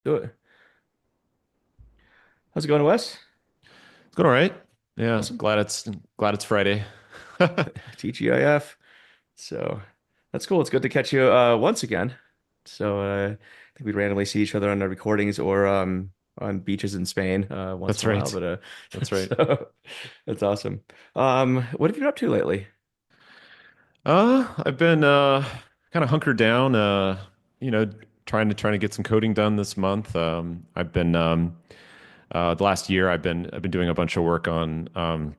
Do it. How's it going, Wes? It's going all right. Yeah, Awesome. glad it's Friday. TGIF. So that's cool. It's good to catch you once again. So I think we randomly see each other on the recordings or on beaches in Spain once That's in a while. right. But That's right. so that's awesome. What have you been up to lately? I've been kind of hunkered down, you know, trying to get some coding done this month. I've been the last year I've been doing a bunch of work on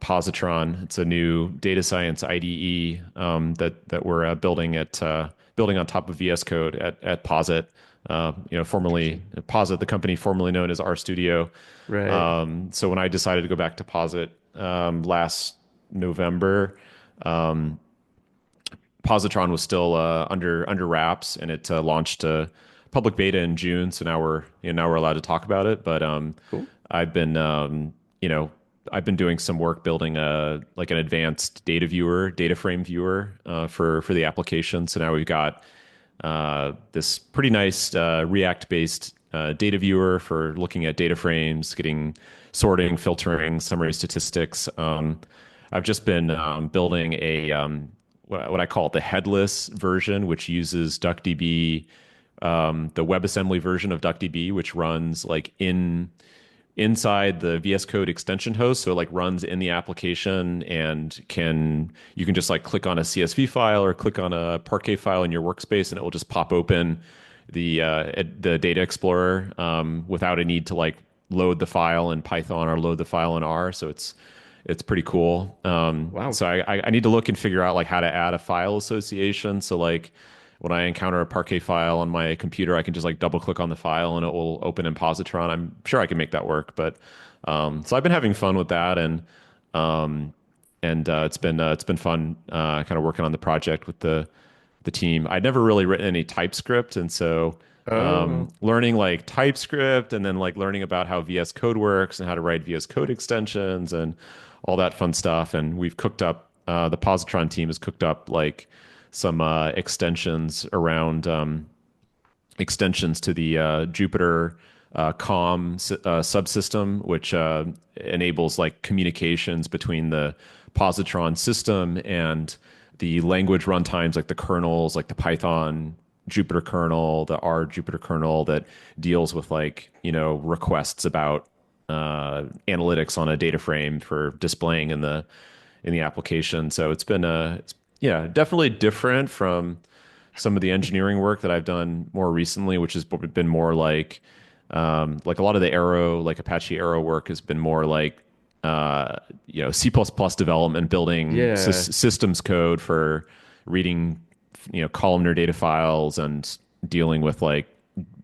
Positron. It's a new data science IDE that we're building on top of VS Code at Posit. Formerly Interesting. Posit, the company formerly known as RStudio. Right. So when I decided to go back to Posit last November, um, Positron was still under wraps, and it launched public beta in June. So now we're allowed to talk about it. But Cool. I've been you know I've been doing some work building an advanced data frame viewer for the application. So now we've got this pretty nice React based data viewer for looking at data frames, getting sorting, filtering, summary statistics. I've just been building what I call the headless version, which uses DuckDB, the WebAssembly version of DuckDB, which runs inside the VS Code extension host. So it like runs in the application and you can just like click on a CSV file or click on a Parquet file in your workspace and it will just pop open the data explorer without a need to like load the file in Python or load the file in R. So it's pretty cool. Wow. So I need to look and figure out like how to add a file association. So like when I encounter a Parquet file on my computer, I can just like double click on the file and it will open in Positron. I'm sure I can make that work, but so I've been having fun with that um, and it's been fun kind of working on the project with the team. I'd never really written any TypeScript, and so Oh, learning like TypeScript and then like learning about how VS Code works and how to write VS Code extensions and all that fun stuff. And we've cooked up the Positron team has cooked up like some extensions around extensions to the Jupyter subsystem, which enables like communications between the positron system and the language runtimes, like the kernels, like the Python Jupyter kernel, the R Jupyter kernel that deals with like requests about analytics on a data frame for displaying in the application. So yeah, definitely different from some of the engineering work that I've done more recently, which has been more like a lot of the Arrow, like Apache Arrow work has been more like C++ development, building yeah. systems code for reading columnar data files and dealing with like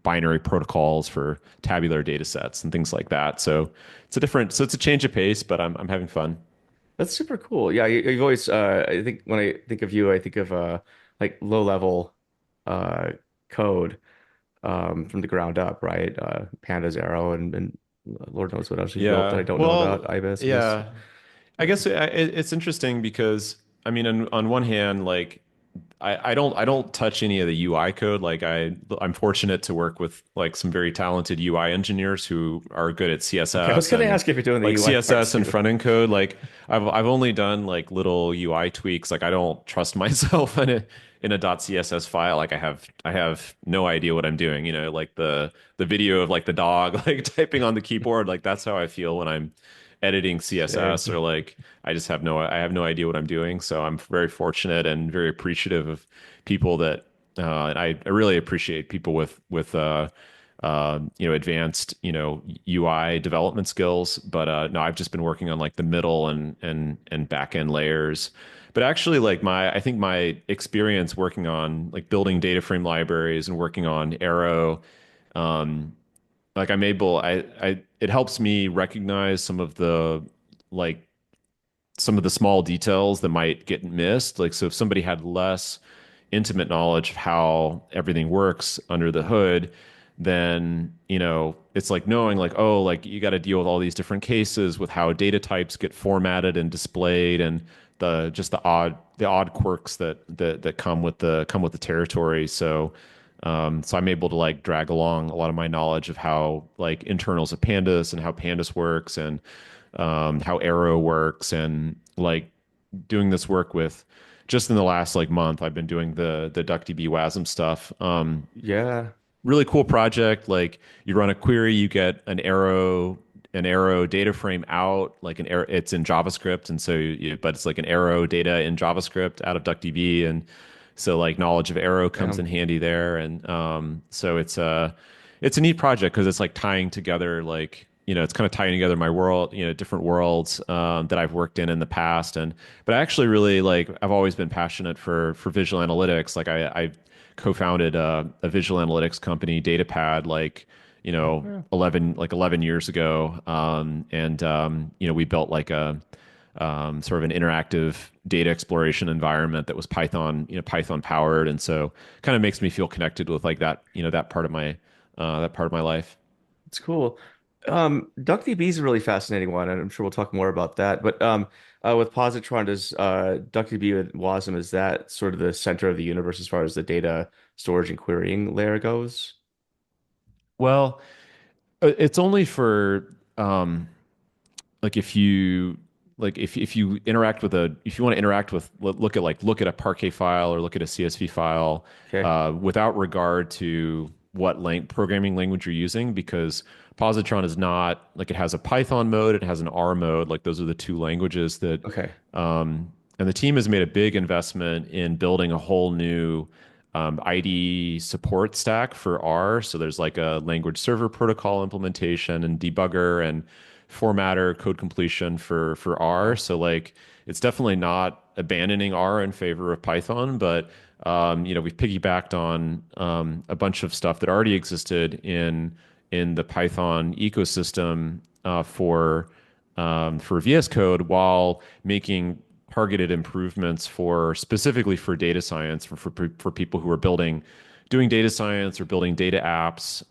binary protocols for tabular data sets and things like that. So it's a change of pace, but I'm having fun. That's super cool. Yeah, you've always I think when I think of you, I think of like low level uh code from the ground up, right? Pandas, Arrow, and Lord knows what else you've built that I Yeah. don't know about. Well, Ibis, I guess. yeah. I guess it's interesting because I mean, on one hand, like I don't touch any of the UI code. Like I'm fortunate to work with like some very talented UI engineers who are good at Okay, I was CSS gonna and ask if you're doing the like UI parts CSS and too. front end code. Like I've only done like little UI tweaks. Like I don't trust myself in a .css file. Like I have no idea what I'm doing. Like the video of like the dog like typing on the keyboard. Like that's how I feel when I'm editing CSS or Same. like I have no idea what I'm doing. So I'm very fortunate and very appreciative of people that and I really appreciate people with advanced UI development skills. But no, I've just been working on like the middle and back end layers. But actually, like I think my experience working on like building data frame libraries and working on Arrow, um, like I'm able, I it helps me recognize like some of the small details that might get missed. Like, so if somebody had less intimate knowledge of how everything works under the hood, then, it's like knowing like, oh, like you got to deal with all these different cases with how data types get formatted and displayed and the odd quirks that come with the territory. So, So I'm able to like drag along a lot of my knowledge of how like internals of Pandas and how Pandas works and how Arrow works and like doing this work with just in the last like month, I've been doing the DuckDB WASM stuff. Yeah. Really cool project. Like you run a query, you get an arrow data frame out, like an arrow, it's in JavaScript, and so but it's like an arrow data in JavaScript out of DuckDB, and so like knowledge of arrow comes in Damn. handy there, and so it's a neat project because it's like tying together like it's kind of tying together my world, different worlds that I've worked in the past, and but I actually really like I've always been passionate for visual analytics. Like I co-founded a visual analytics company, DataPad, like Yeah. 11 years ago, and we built like a sort of an interactive data exploration environment that was Python, Python powered, and so kind of makes me feel connected with like that, that part of my life. It's cool. DuckDB is a really fascinating one, and I'm sure we'll talk more about that. But with Positron, does DuckDB with WASM, is that sort of the center of the universe as far as the data storage and querying layer goes? Well, it's only for like if you if you interact with a if you want to interact with look at a Parquet file or look at a CSV file Okay. without regard to what programming language you're using, because Positron is not like it has a Python mode, it has an R mode, like those are the two languages that Okay. and the team has made a big investment in building a whole new IDE support stack for R. So there's like a language server protocol implementation and debugger and formatter code completion for R. Wow. So like it's definitely not abandoning R in favor of Python, but we've piggybacked on a bunch of stuff that already existed in the Python ecosystem for VS Code while making targeted improvements for specifically for data science for people who are doing data science or building data apps.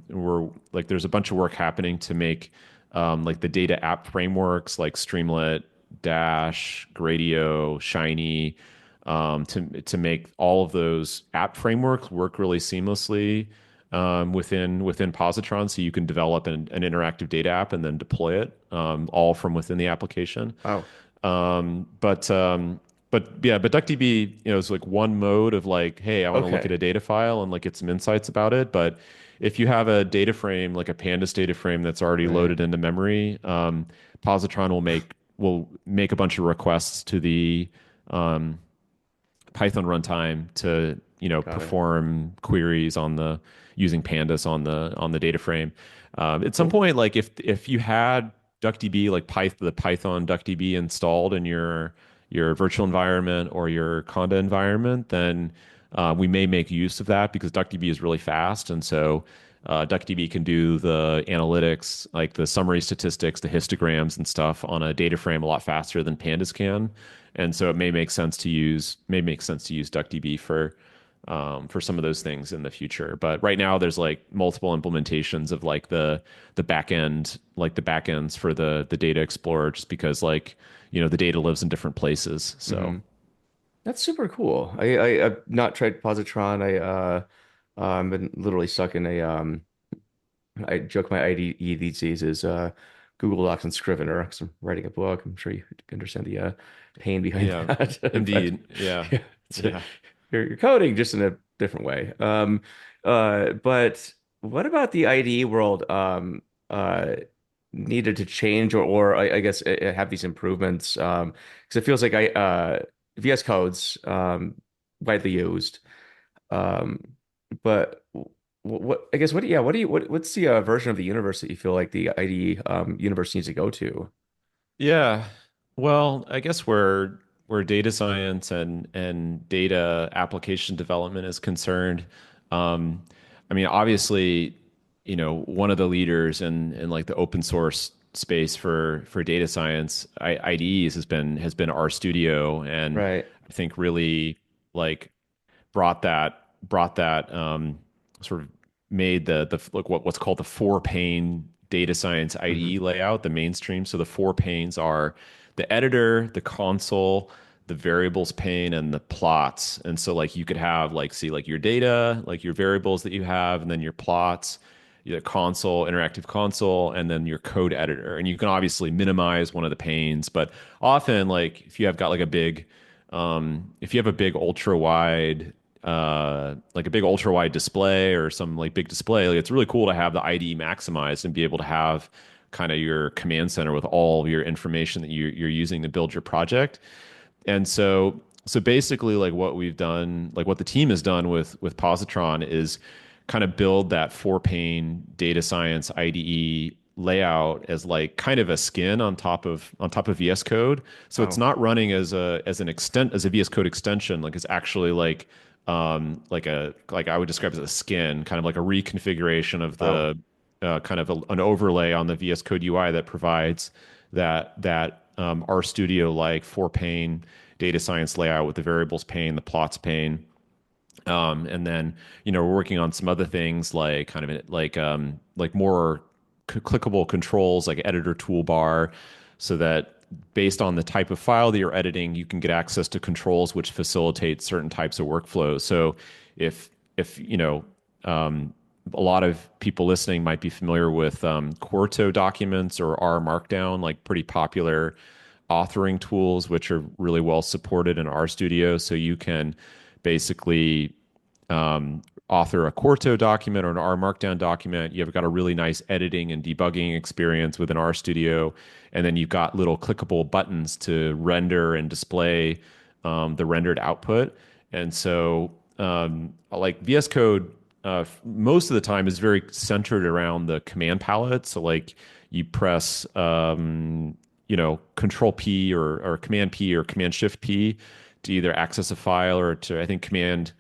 We're like there's a bunch of work happening to make like the data app frameworks like Streamlit, Dash, Gradio, Shiny, to make all of those app frameworks work really seamlessly within Positron, so you can develop an interactive data app and then deploy it all from within the application. Wow. Um, but um, but DuckDB, is like one mode of like, hey, I want to look at Okay. a data file and like get some insights about it. But if you have a data frame, like a Pandas data frame that's already Right. loaded into memory, Positron will make a bunch of requests to the um, Python runtime to Got it. perform queries on the using pandas on the data frame. At some Cool. point, like if you had DuckDB like the Python DuckDB installed in your virtual environment or your Conda environment, then we may make use of that because DuckDB is really fast, and so DuckDB can do the analytics, like the summary statistics, the histograms and stuff on a data frame a lot faster than Pandas can. And so it may make sense to use DuckDB for some of those things in the future. But right now there's like multiple implementations of like the back end, like the backends for the data explorer, just because like the data lives in different places. So Hmm. That's super cool. I've not tried Positron. Been literally stuck in a I joke my IDE these days is Google Docs and Scrivener because I'm writing a book. I'm sure you understand the pain behind yeah, that. But indeed. Yeah. yeah, Yeah. you're coding just in a different way. But what about the IDE world needed to change or I guess have these improvements? Because it feels like VS Code's widely used. Um, but I guess what's the version of the universe that you feel like the IDE universe needs to go to? Yeah. Well, I guess where data science and data application development is concerned, um, I mean, obviously, one of the leaders in like the open source space for data science IDEs has been RStudio, and Right. I think really like brought that sort of made the like what's called the four pane data science Hmm. IDE layout the mainstream. So the four panes are the editor, the console, the variables pane and the plots. And so like you could have like see like your data, like your variables that you have, and then your plots, your console, interactive console, and then your code editor. And you can obviously minimize one of the panes, but often like if you have got like a big if you have a big ultra wide like a big ultra wide display or some like big display, like it's really cool to have the IDE maximized and be able to have kind of your command center with all your information that you're using to build your project. And so basically like what we've done, like what the team has done with Positron is kind of build that four pane data science IDE layout as like kind of a skin on top of VS Code. So it's Oh, not running as a VS Code extension, like it's actually like I would describe it as a skin, kind of like a reconfiguration of wow. the an overlay on the VS Code UI that provides that RStudio like four pane data science layout with the variables pane, the plots pane. And then, we're working on some other things like kind of like more clickable controls like editor toolbar so that based on the type of file that you're editing, you can get access to controls which facilitate certain types of workflows. So if a lot of people listening might be familiar with Quarto documents or R Markdown, like pretty popular authoring tools, which are really well supported in RStudio. So you can basically author a Quarto document or an R Markdown document. You've got a really nice editing and debugging experience within RStudio. And then you've got little clickable buttons to render and display the rendered output. And so, like VS Code, most of the time is very centered around the command palette. So, like you press, Control P or Command P or Command Shift P to either access a file or to, I think, Command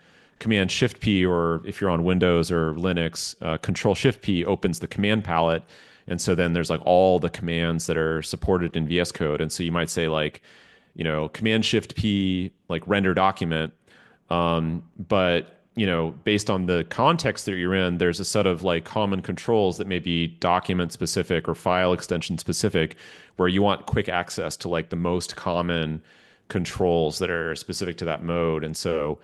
Shift P, or if you're on Windows or Linux, Control Shift P opens the command palette. And so then there's like all the commands that are supported in VS Code. And so you might say like, Command Shift P, like render document. But based on the context that you're in, there's a set of like common controls that may be document specific or file extension specific, where you want quick access to like the most common controls that are specific to that mode. And so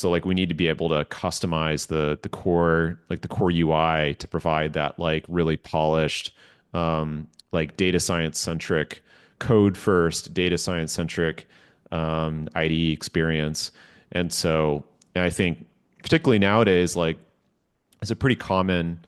like we need to be able to customize the core, like the core UI to provide that like really polished, like data science centric, code first, data science centric IDE experience. And I think particularly nowadays, like it's a pretty common,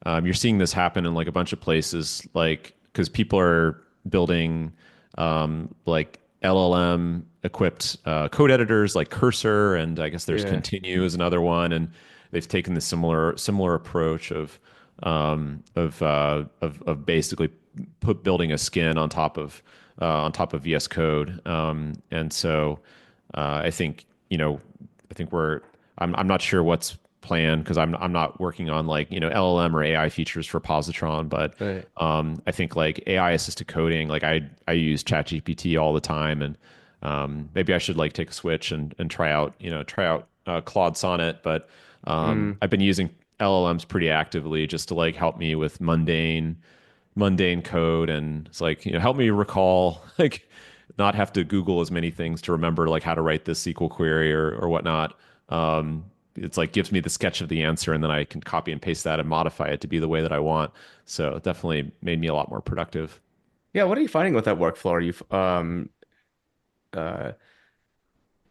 you're seeing this happen in like a bunch of places, like because people are building like LLM equipped code editors like Cursor, and I guess there's Yeah. Continue is another one, and they've taken the similar approach of basically building a skin on top of VS Code, and so I think I'm not sure what's planned because I'm not working on like LLM or AI features for Positron, but Right. I think like AI assisted coding, like I use ChatGPT all the time, and maybe I should like take a switch and try out Claude Sonnet, but Mm, I've been using LLMs pretty actively just to like help me with mundane code, and it's like help me recall like not have to Google as many things to remember like how to write this SQL query or whatnot. It's like gives me the sketch of the answer, and then I can copy and paste that and modify it to be the way that I want. So it definitely made me a lot more productive. yeah. What are you finding with that workflow? Uh,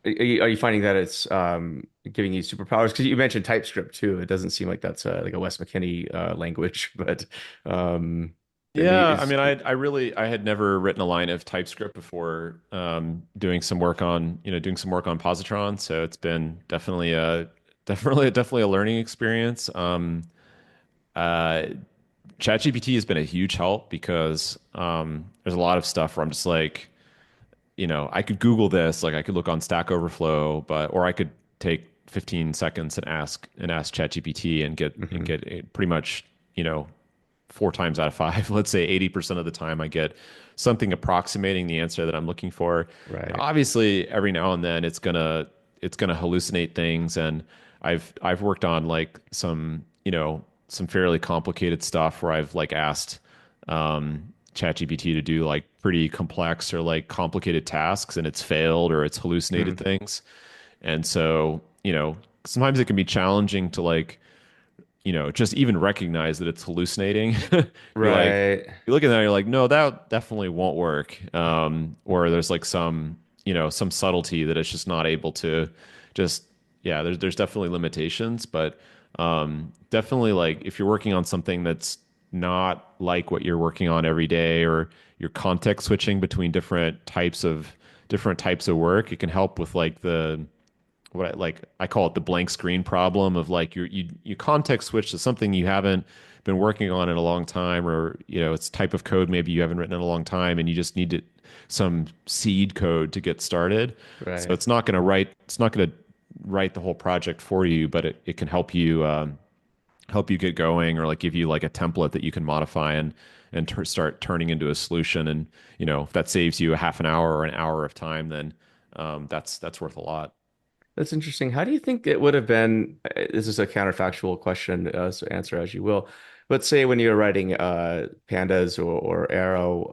are you finding that it's giving you superpowers? Because you mentioned TypeScript too. It doesn't seem like that's like a Wes McKinney language, but I mean, Yeah, I mean, I had never written a line of TypeScript before doing some work on Positron. So it's been definitely a learning experience. Uh, ChatGPT has been a huge help because there's a lot of stuff where I'm just like, I could Google this, like I could look on Stack Overflow, or I could take 15 seconds and ask ChatGPT and get mhm, pretty much, four times out of five, let's say 80% of the time, I get something approximating the answer that I'm looking for. right. Obviously, every now and then it's gonna hallucinate things, and I've worked on like some fairly complicated stuff where I've like asked ChatGPT to do like pretty complex or like complicated tasks and it's failed or it's hallucinated Mm. things. And so, sometimes it can be challenging to like, just even recognize that it's hallucinating. You're like, Right. you look at that, and you're like, no, that definitely won't work. Or there's like some, some subtlety that it's just not able to just, yeah, there's definitely limitations, but definitely like if you're working on something that's not like what you're working on every day, or you're context switching between different types of work, it can help with like I call it the blank screen problem of like you context switch to something you haven't been working on in a long time, or it's type of code maybe you haven't written in a long time, and you just need some seed code to get started. So Right. it's not going to write the whole project for you, but it can help you get going, or like give you like a template that you can modify and start turning into a solution. And if that saves you a half an hour or an hour of time, then that's worth a lot. That's interesting. How do you think it would have been? This is a counterfactual question, so answer as you will. But say when you were writing Pandas or Arrow,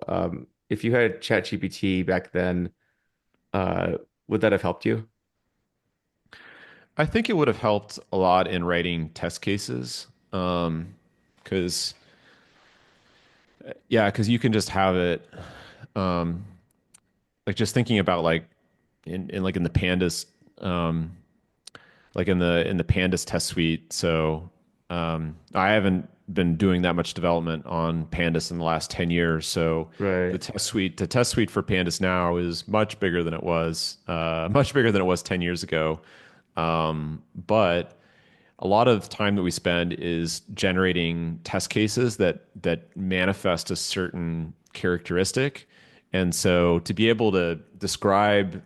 if you had ChatGPT back then, uh, would that have helped you? I think it would have helped a lot in writing test cases. Because yeah, because you can just have it, um, like just thinking about like in like in the pandas, um, like in the pandas test suite. So I haven't been doing that much development on pandas in the last 10 years. So Right. the test suite for pandas now is much bigger than it was 10 years ago. But a lot of time that we spend is generating test cases that manifest a certain characteristic. And so to be able to describe,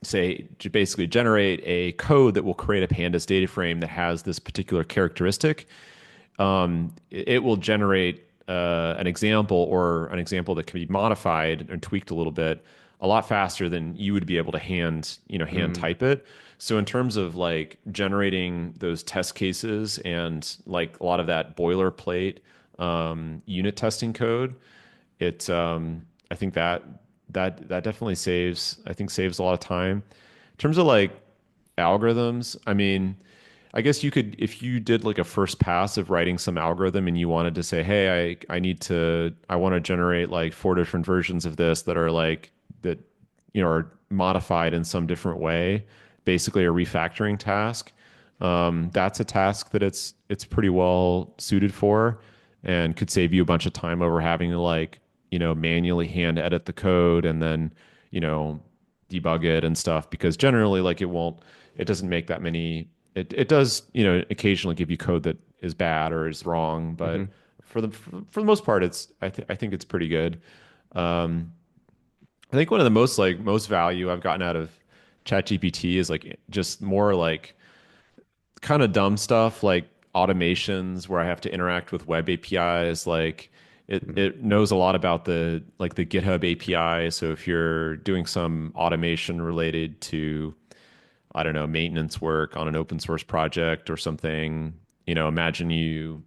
say, to basically generate a code that will create a pandas data frame that has this particular characteristic, it will generate an example, or an example that can be modified and tweaked a little bit a lot faster than you would be able to hand Mm, type it. So in terms of like generating those test cases and like a lot of that boilerplate unit testing code, I think that definitely saves a lot of time. In terms of like algorithms, I mean, I guess you could, if you did like a first pass of writing some algorithm and you wanted to say, hey, I want to generate like four different versions of this that are like that, are modified in some different way, basically a refactoring task. That's a task that it's pretty well suited for, and could save you a bunch of time over having to like, manually hand edit the code and then, you know, debug it and stuff, because generally like it doesn't make that many. It does, occasionally give you code that is bad or is wrong, but hmm for the most part, I think it's pretty good. Um, I think one of the most value I've gotten out of ChatGPT is like just more like kind of dumb stuff like automations where I have to interact with web APIs. Like it knows a lot about the GitHub API. So if you're doing some automation related to, I don't know, maintenance work on an open source project or something, imagine you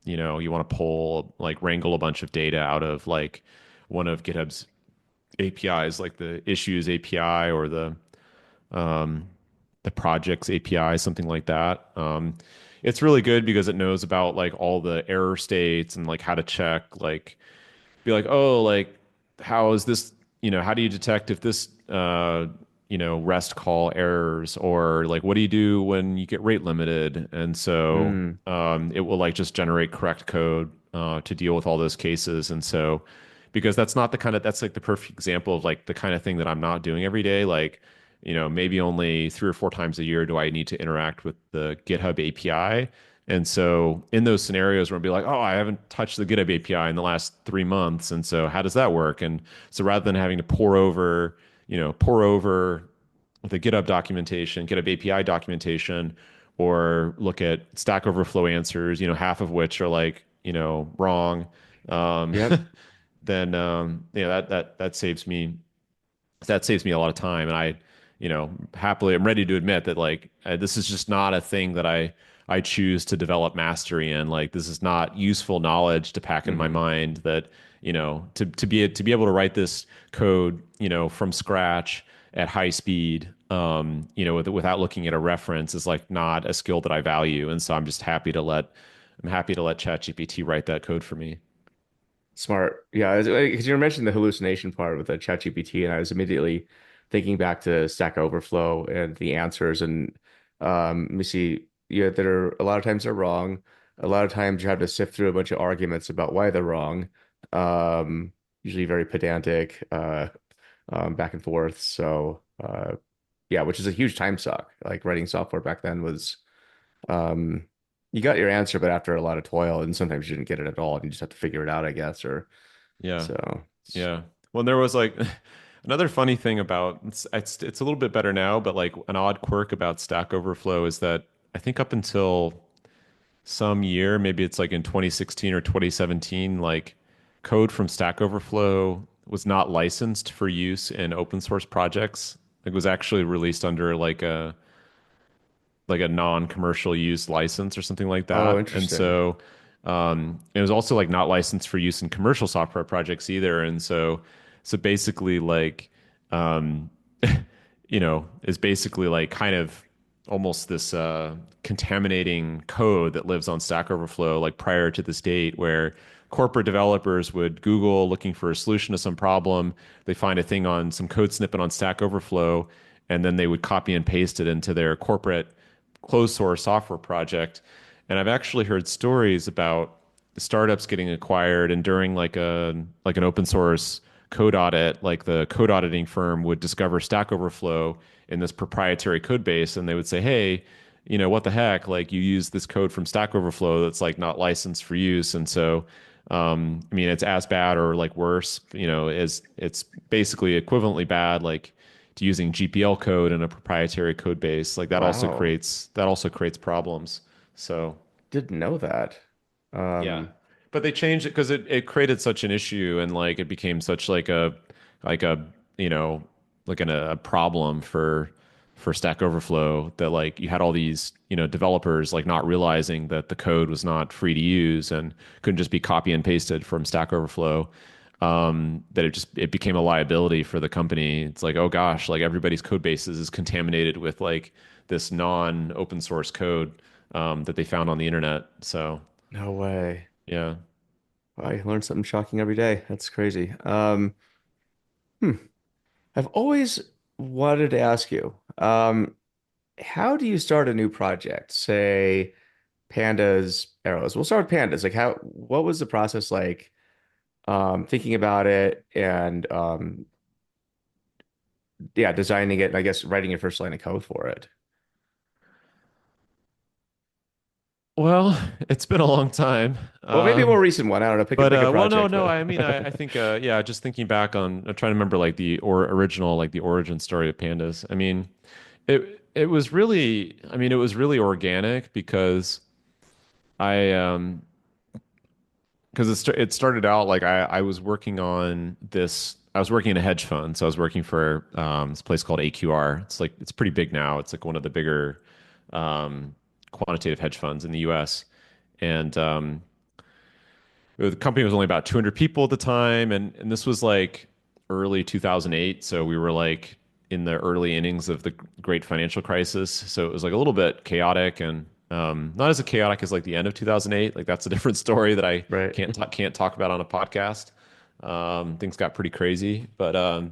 want to pull, like, wrangle a bunch of data out of like one of GitHub's APIs, like the issues API or the projects API, something like that. It's really good because it knows about like all the error states and like how to check, like be like, oh, like how is this, how do you detect if this, REST call errors, or like what do you do when you get rate limited? And so Mm, it will like just generate correct code to deal with all those cases. And so because that's like the perfect example of like the kind of thing that I'm not doing every day. Like, maybe only 3 or 4 times a year do I need to interact with the GitHub API. And so in those scenarios where I'll be like, oh, I haven't touched the GitHub API in the last 3 months. And so how does that work? And so rather than having to pour over the GitHub documentation, GitHub API documentation, or look at Stack Overflow answers, half of which are like, wrong, um, yep. then that saves me a lot of time. And happily, I'm ready to admit that like this is just not a thing that I I choose to develop mastery in. Like this is not useful knowledge to pack in my Hmm. mind that, to be able to write this code, from scratch at high speed, without looking at a reference is like not a skill that I value. And so I'm happy to let ChatGPT write that code for me. Smart. Yeah, because you mentioned the hallucination part with the ChatGPT, and I was immediately thinking back to Stack Overflow and the answers. And let me see, yeah, that are a lot of times they're wrong. A lot of times you have to sift through a bunch of arguments about why they're wrong. Usually very pedantic, back and forth. So yeah, which is a huge time suck. Like writing software back then was um, you got your answer, but after a lot of toil, and sometimes you didn't get it at all, and you just have to figure it out, I guess. Or Yeah. so. Yeah. Well, there was like another funny thing about it's a little bit better now, but like an odd quirk about Stack Overflow is that I think up until some year, maybe it's like in 2016 or 2017, like code from Stack Overflow was not licensed for use in open source projects. It was actually released under like a non-commercial use license or something like Oh, that. And interesting. so it was also like not licensed for use in commercial software projects either. And so basically like um, is basically like kind of almost this contaminating code that lives on Stack Overflow like prior to this date where corporate developers would Google looking for a solution to some problem. They find a thing on some code snippet on Stack Overflow, and then they would copy and paste it into their corporate closed source software project. And I've actually heard stories about startups getting acquired, and during like an open source code audit, like the code auditing firm would discover Stack Overflow in this proprietary code base, and they would say, "Hey, what the heck? Like you use this code from Stack Overflow that's like not licensed for use." And so I mean, it's as bad or like worse, as it's basically equivalently bad, like to using GPL code in a proprietary code base. Like Wow. that also creates problems. So Didn't know that. yeah. Um, But they changed it because it created such an issue and like it became such like a you know like a problem for Stack Overflow that like you had all these developers like not realizing that the code was not free to use and couldn't just be copy and pasted from Stack Overflow. That it became a liability for the company. It's like, oh gosh, like everybody's code bases is contaminated with like this non open source code that they found on the internet. So no way. yeah. I learn something shocking every day. That's crazy. Hmm. I've always wanted to ask you, how do you start a new project? Say pandas, arrows. We'll start with pandas. Like what was the process like, thinking about it and yeah, designing it and I guess writing your first line of code for it. Well, it's been a long time. Well, maybe a more recent one. I don't know. But Pick a well, no, project, no. but I mean, I think yeah. Just thinking back on, I'm trying to remember like the or original, like the origin story of pandas. I mean, it was really, I mean, it was really organic I because it started out like I was working on this. I was working in a hedge fund, so I was working for this place called AQR. It's like it's pretty big now. It's like one of the bigger quantitative hedge funds in the U.S. And the company was only about 200 people at the time, and this was like early 2008. So we were like in the early innings of the great financial crisis. So it was like a little bit chaotic and not as chaotic as like the end of 2008. Like that's a different story that I right. can't talk about on a podcast. Things got pretty crazy, but I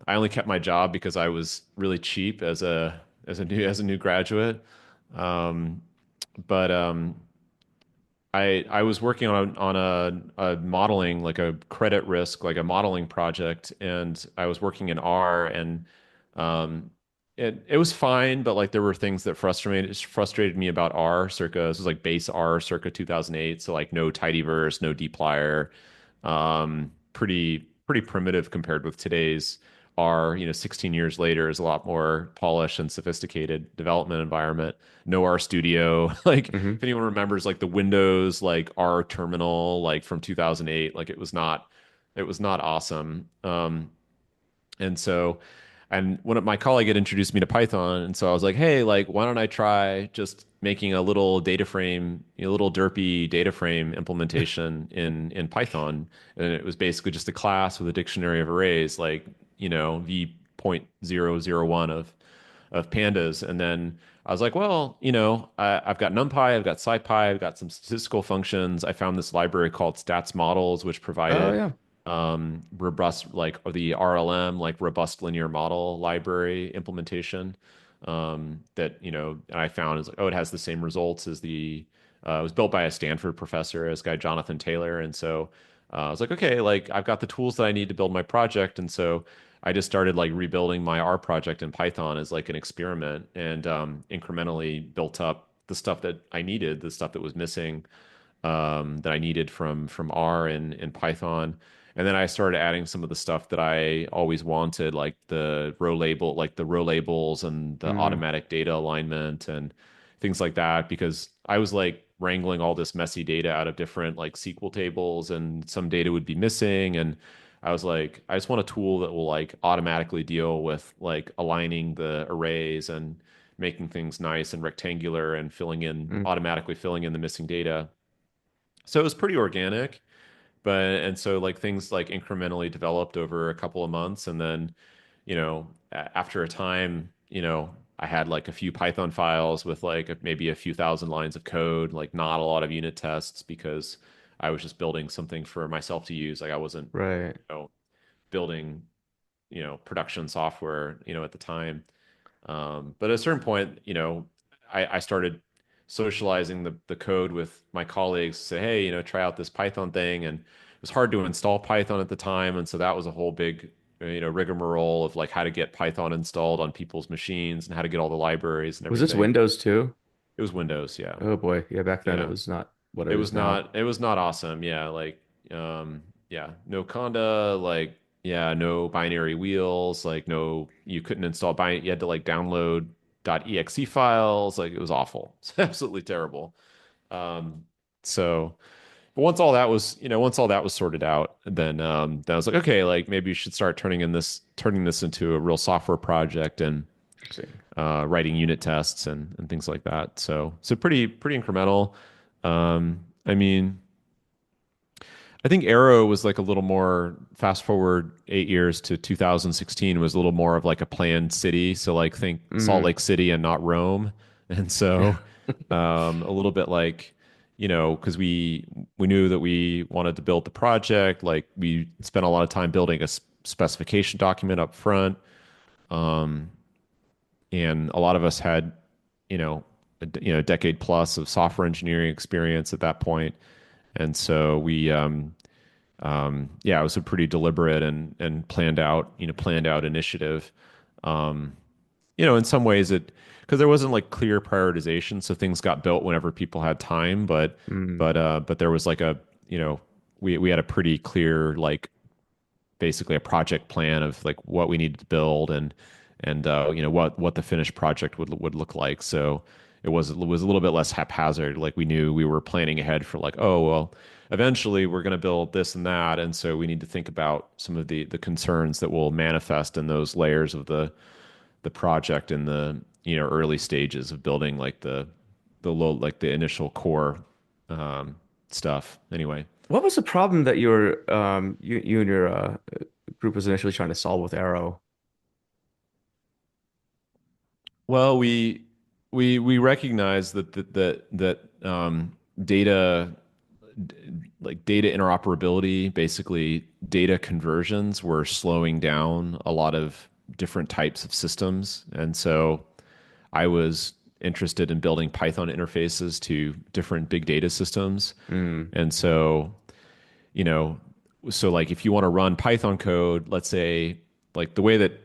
only kept my job because I was really cheap as a new graduate. Um, but I was working a modeling like a credit risk like a modeling project, and I was working in R, and um, it was fine, but like there were things that frustrated me about R circa this was like base R circa 2008, so like no tidyverse, no dplyr, pretty primitive compared with today's R. 16 years later is a lot more polished and sophisticated development environment. No R Studio. Like Hmm. if anyone remembers like the Windows like R terminal like from 2008, like it was not awesome. And so And one of my colleague had introduced me to Python, and so I was like, hey, like, why don't I try just making a little data frame, a little derpy data frame implementation in Python, and it was basically just a class with a dictionary of arrays, like v.001 of pandas, and then I was like, well, I've got NumPy, I've got SciPy, I've got some statistical functions. I found this library called Stats Models, which Oh provided yeah. robust, like, or the RLM, like robust linear model library implementation. That, and I found is like, oh, it has the same results as it was built by a Stanford professor, this guy Jonathan Taylor, and so I was like, okay, like I've got the tools that I need to build my project, and so I just started like rebuilding my R project in Python as like an experiment, and incrementally built up the stuff that I needed, the stuff that was missing, that I needed from R and Python. And then I started adding some of the stuff that I always wanted, like the row labels and the Mm, automatic data alignment and things like that, because I was like wrangling all this messy data out of different like SQL tables, and some data would be missing. And I was like, I just want a tool that will like automatically deal with like aligning the arrays and making things nice and rectangular and mm, automatically filling in the missing data. So it was pretty organic, but and so like things like incrementally developed over a couple of months, and then, after a time, I had like a few Python files with like maybe a few thousand lines of code, like not a lot of unit tests, because I was just building something for myself to use. Like I wasn't, right. building, production software, at the time. But at a certain point, I started socializing the code with my colleagues, say, hey, try out this Python thing. And it was hard to install Python at the time. And so that was a whole big, rigmarole of like how to get Python installed on people's machines and how to get all the libraries and Was this everything. Windows too? It was Windows, yeah. Oh boy. Yeah, back then it Yeah. was not what it It is was now. not, it was not awesome. Yeah. Like, yeah, no conda, like, yeah, no binary wheels, like no, you couldn't install you had to like download .exe files. Like it was awful. It's absolutely terrible. Um, so, but once all that was sorted out, then I was like, okay, like maybe you should start turning this into a real software project, and Interesting. writing unit tests and things like that. So pretty incremental. I mean, I think Arrow was like a little more, fast forward 8 years to 2016, was a little more of like a planned city. So like think Salt Mm. Lake City and not Rome. And so a little bit like, because we knew that we wanted to build the project, like we spent a lot of time building a specification document up front. Um, and a lot of us had, decade plus of software engineering experience at that point. And so yeah, it was a pretty deliberate and planned out initiative. Um, in some ways because there wasn't like clear prioritization, so things got built whenever people had time. Mm. But there was like we had a pretty clear, like basically a project plan of like what we needed to build, and what the finished project would look like. So it was a little bit less haphazard. Like we knew we were planning ahead for like, oh well, eventually we're going to build this and that, and so we need to think about some of the concerns that will manifest in those layers of the project in the early stages of building, like the low, like the initial core stuff. Anyway. What was the problem that you and your group was initially trying to solve with Arrow? Well, we recognize that data, like data interoperability, basically data conversions, were slowing down a lot of different types of systems, and so I was interested in building Python interfaces to different big data systems, Mm. and so you know, so like if you want to run Python code, let's say like the way that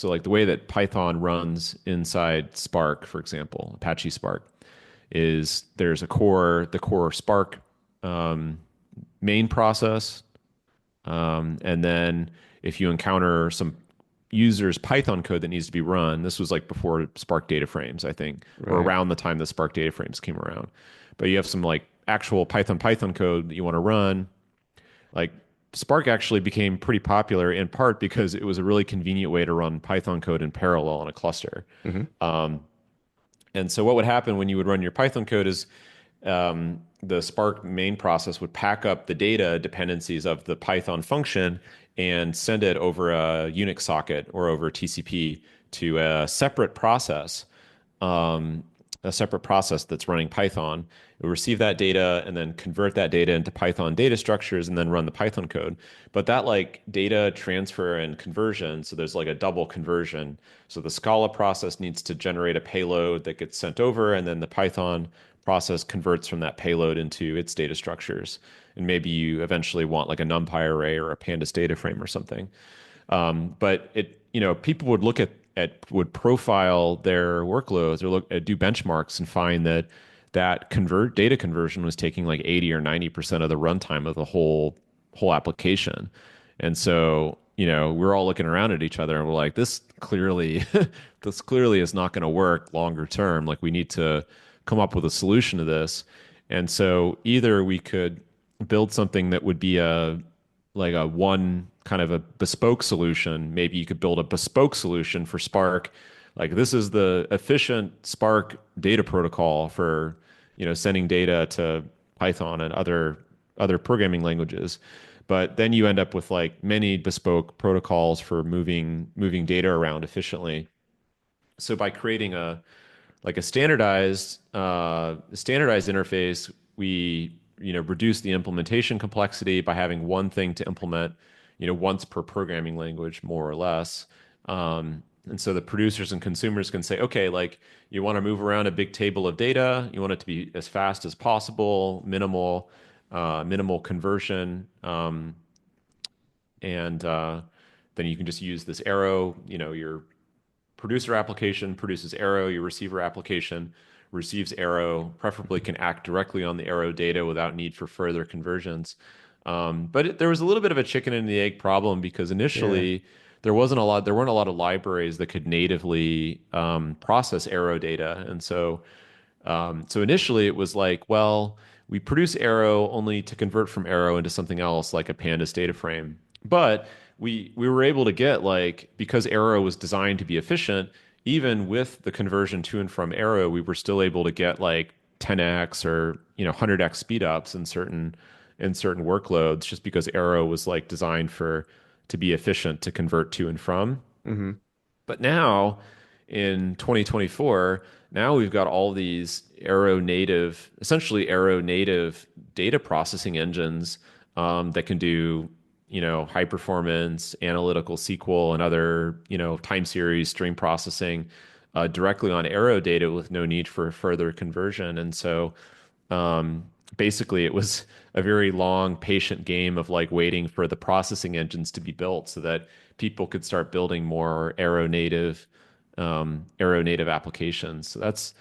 like the way that Python runs inside Spark, for example, Apache Spark, is there's the core Spark um, main process, and then if you encounter some user's Python code that needs to be run, this was like before Spark data frames, I think, or Right. around the time the Spark data frames came around. But you have some like actual Python code that you want to run, like Spark actually became pretty popular in part because it was a really convenient way to run Python code in parallel in a cluster. Hmm. Um, and so what would happen when you would run your Python code is the Spark main process would pack up the data dependencies of the Python function and send it over a Unix socket or over TCP to um, a separate process that's running Python. It will receive that data and then convert that data into Python data structures and then run the Python code. But that like data transfer and conversion, so there's like a double conversion. So the Scala process needs to generate a payload that gets sent over, and then the Python process converts from that payload into its data structures. And maybe you eventually want like a NumPy array or a Pandas data frame or something. But people would look at would profile their workloads or do benchmarks and find that convert data conversion was taking like 80 or 90% of the runtime of the whole application. And so, we're all looking around at each other and we're like, this clearly this clearly is not going to work longer term. Like we need to come up with a solution to this. And so either we could build something that would be a one kind of a bespoke solution. Maybe you could build a bespoke solution for Spark. Like this is the efficient Spark data protocol for, sending data to Python and other programming languages. But then you end up with like many bespoke protocols for moving data around efficiently. So by creating a like a standardized interface, we reduce the implementation complexity by having one thing to implement, once per programming language, more or less. And so the producers and consumers can say, okay, like you want to move around a big table of data, you want it to be as fast as possible, minimal conversion, and then you can just use this arrow. Your producer application produces arrow, your receiver application receives arrow, preferably can act directly on the arrow data without need for further conversions. There was a little bit of a chicken and the egg problem because Yeah. initially there weren't a lot of libraries that could natively process arrow data. And so initially it was like, well, we produce Arrow only to convert from Arrow into something else like a Pandas data frame. But we were able to get like because Arrow was designed to be efficient, even with the conversion to and from Arrow, we were still able to get like 10x or 100x speed ups in certain workloads just because Arrow was like designed for to be efficient to convert to and from. Hmm. But now in 2024, now we've got all these essentially Arrow native data processing engines that can do, high performance analytical SQL and other, time series stream processing directly on Arrow data with no need for further conversion. And so basically, it was a very long, patient game of like waiting for the processing engines to be built so that people could start building more Arrow native applications. So that's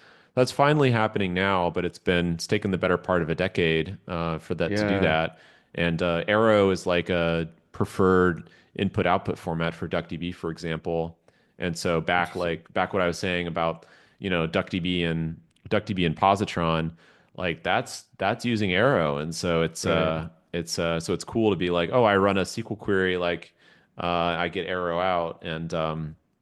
finally happening now, but it's taken the better part of a decade for that to do Yeah. that. And Arrow is like a preferred input output format for DuckDB, for example. And so Interesting. back what I was saying about DuckDB and Positron, like that's using Arrow, and so Right. it's cool to be like, oh, I run a SQL query, like I get Arrow out, and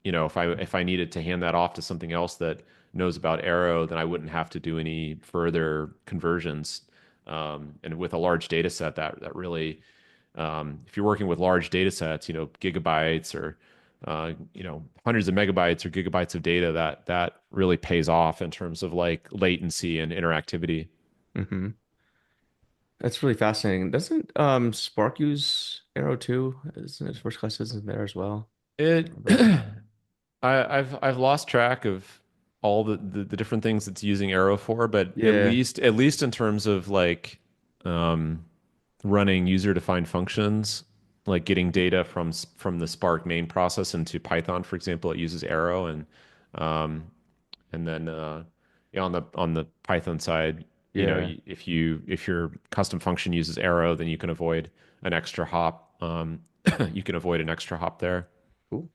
if I needed to hand that off to something else that knows about Arrow, then I wouldn't have to do any further conversions. And with a large data set, that really, if you're working with large data sets, gigabytes or hundreds of megabytes or gigabytes of data, that really pays off in terms of like latency and interactivity. Hmm. That's really fascinating. Doesn't Spark use Arrow too? Isn't it first class citizen there as well? It Remember? I've lost track of all the different things it's using Arrow for, but Yeah. at least in terms of like um, running user-defined functions, like getting data from the Spark main process into Python, for example, it uses Arrow, um, and then yeah, on the Python side, Yeah. if your custom function uses Arrow, then you can avoid an extra hop. You can avoid an extra hop there. Cool.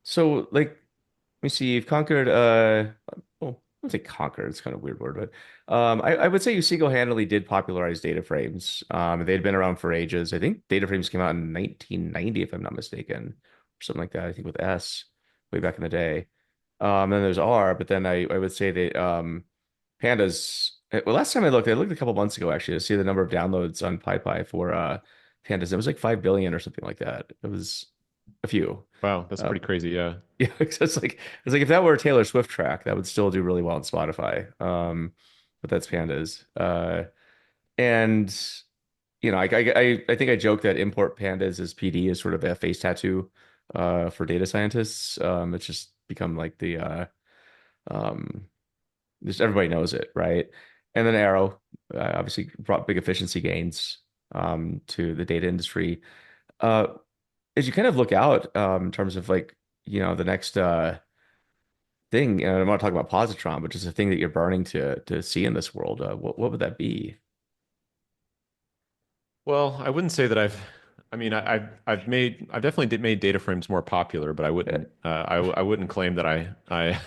So like let me see, you've conquered oh. would say conquer. It's kind of a weird word, but I would say you single-handedly did popularize data frames. They'd been around for ages. I think data frames came out in 1990, if I'm not mistaken, or something like that. I think with S way back in the day. Then there's R, but then I would say that Pandas. Well, last time I looked a couple months ago actually to see the number of downloads on PyPy for Pandas. It was like 5 billion or something like that. It was a few. Wow, that's Uh, pretty crazy. Yeah. yeah, it's like if that were a Taylor Swift track, that would still do really well on Spotify. But that's Pandas. And I think I joke that import Pandas as PD is sort of a face tattoo for data scientists. It's just become like the um just everybody knows it, right? And then Arrow obviously brought big efficiency gains to the data industry. Uh, as you kind of look out in terms of like, the next thing, and I'm not talking about positron, but just a thing that you're burning to see in this world, what would that be? Well, I wouldn't say that I mean, I've definitely made data frames more popular, but I Uh, wouldn't, I wouldn't claim that I, I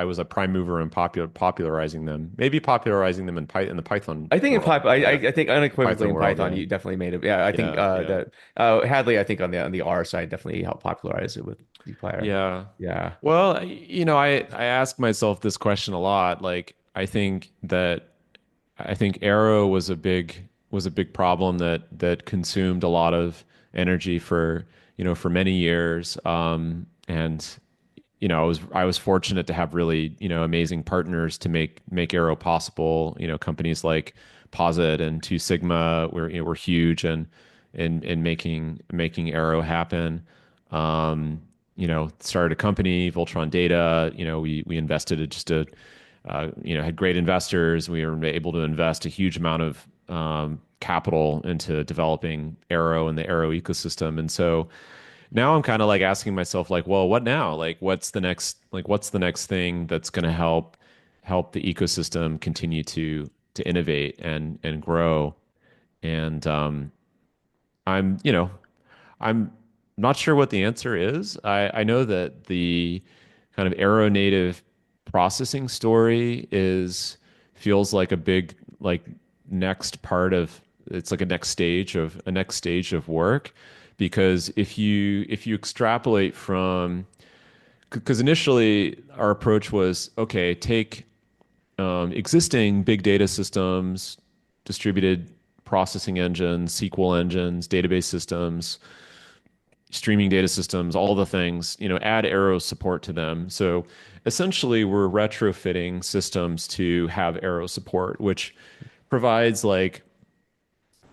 was a prime mover in popularizing them. Maybe popularizing them in the Python I think in world. Python, Yeah, I think unequivocally Python in world. Python, Yeah, you definitely made it. Yeah, I think yeah, yeah, that Hadley, I think on the R side, definitely helped popularize it with dplyr. yeah. Yeah. Well, I ask myself this question a lot. Like, I think Arrow was a big problem that consumed a lot of energy for for many years. And I was fortunate to have really amazing partners to make Arrow possible. Companies like Posit and Two Sigma were huge in making Arrow happen. Started a company, Voltron Data. We invested in just a had great investors. We were able to invest a huge amount of capital into developing Arrow and the Arrow ecosystem. And so now I'm kind of like asking myself, like, well, what now? What's the next thing that's going to help the ecosystem continue to innovate and grow? And I'm, you know, I'm not sure what the answer is. I know that the kind of Arrow native processing story feels like a big next part of it's like a next stage of work because if you extrapolate from because initially our approach was okay, take existing big data systems, distributed processing engines, SQL engines, database systems, streaming data systems, all the things, add Arrow support to them. So essentially, we're retrofitting systems to have Arrow support, which provides like